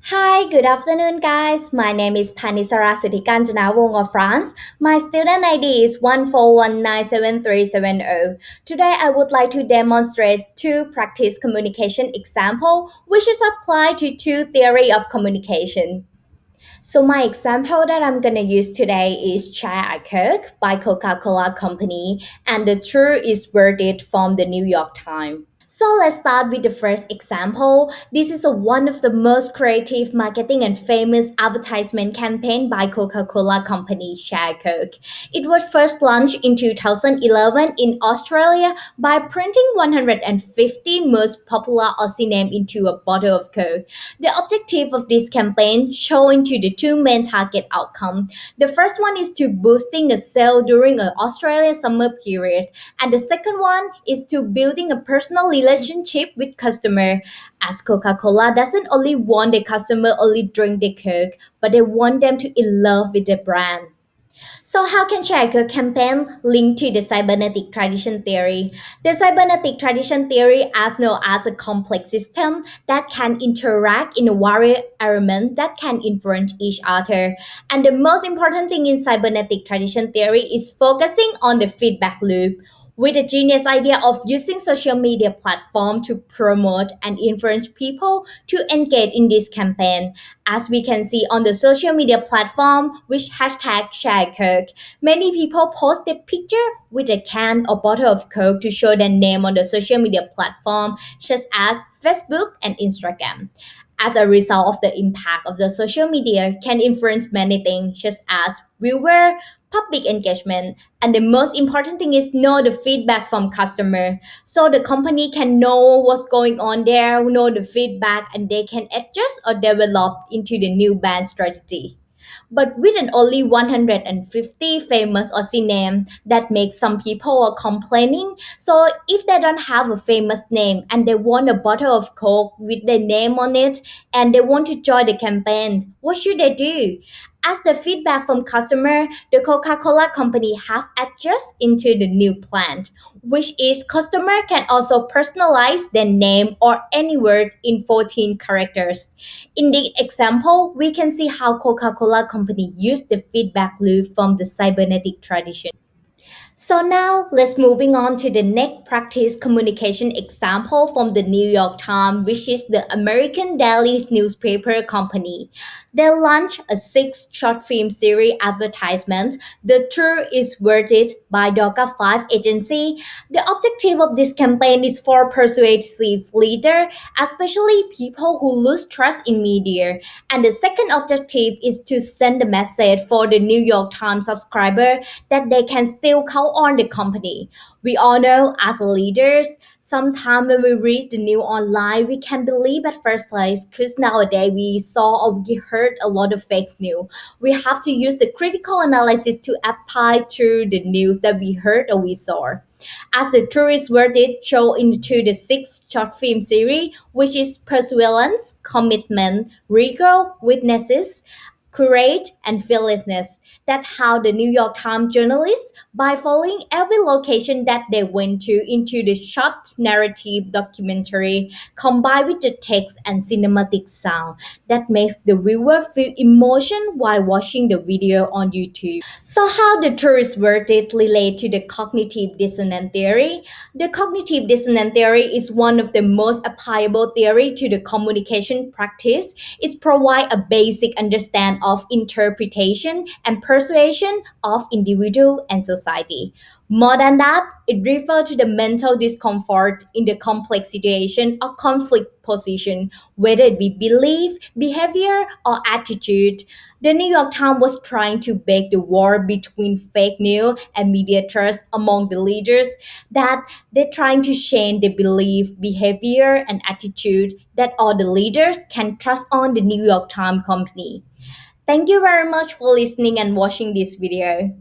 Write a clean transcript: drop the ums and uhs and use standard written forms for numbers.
Hi, good afternoon, guys. My name is Panisara Sitikanjanawong of France. My student ID is 141973770. Today, I would like to demonstrate two practice communication example, which is applied to two theory of communication. So my example that I'm gonna use today is Chai I Coke by Coca-Cola Company, and the truth is worded from the New York Times. So let's start with the first example. This is one of the most creative marketing and famous advertisement campaign by Coca-Cola Company, Share Coke. It was first launched in 2011 in Australia by printing 150 most popular Aussie name into a bottle of Coke. The objective of this campaign showing to the two main target outcome. The first one is to boosting a sale during an Australian summer period, and the second one is to building a personal relationship with customer. As Coca-Cola doesn't only want the customer only drink the Coke, but they want them to in love with the brand. So how can Checker campaign link to the cybernetic tradition theory? The cybernetic tradition theory as known as a complex system that can interact in a various elements that can influence each other. And the most important thing in cybernetic tradition theory is focusing on the feedback loop with a genius idea of using social media platform to promote and influence people to engage in this campaign. As we can see on the social media platform, which hashtag share Coke, many people post a picture with a can or bottle of Coke to show their name on the social media platform, such as Facebook and Instagram. As a result of the impact of the social media can influence many things, such as viewer, public engagement, and the most important thing is know the feedback from customer, so the company can know what's going on there, know the feedback, and they can adjust or develop into the new band strategy. But with an only 150 famous Aussie name, that makes some people are complaining. So if they don't have a famous name and they want a bottle of Coke with their name on it and they want to join the campaign, what should they do? As the feedback from customer, the Coca-Cola company have adjusted into the new plan, which is customer can also personalize their name or any word in 14 characters. In the example, we can see how Coca-Cola company used the feedback loop from the cybernetic tradition. So now let's moving on to the next practice communication example from the New York Times, which is the American Daily newspaper company. They launched a six short film series advertisement. The tour is worth it by DOCA 5 agency. The objective of this campaign is for persuasive leader, especially people who lose trust in media. And the second objective is to send a message for the New York Times subscriber that they can still count on the company. We all know as leaders, sometimes when we read the news online, we can believe at first place because nowadays we saw or we heard a lot of fake news. We have to use the critical analysis to apply to the news that we heard or we saw. As the tourist verdict show into the six short film series, which is perseverance, commitment, rigor, witnesses, courage, and fearlessness. That's how the New York Times journalists, by following every location that they went to into the short narrative documentary, combined with the text and cinematic sound, that makes the viewer feel emotion while watching the video on YouTube. So how the tourist verdict relate to the cognitive dissonance theory? The cognitive dissonance theory is one of the most applicable theory to the communication practice. It provides a basic understanding of interpretation and persuasion of individual and society. More than that, it refers to the mental discomfort in the complex situation or conflict position, whether it be belief, behavior, or attitude. The New York Times was trying to break the war between fake news and media trust among the leaders, that they're trying to change the belief, behavior, and attitude that all the leaders can trust on the New York Times company. Thank you very much for listening and watching this video.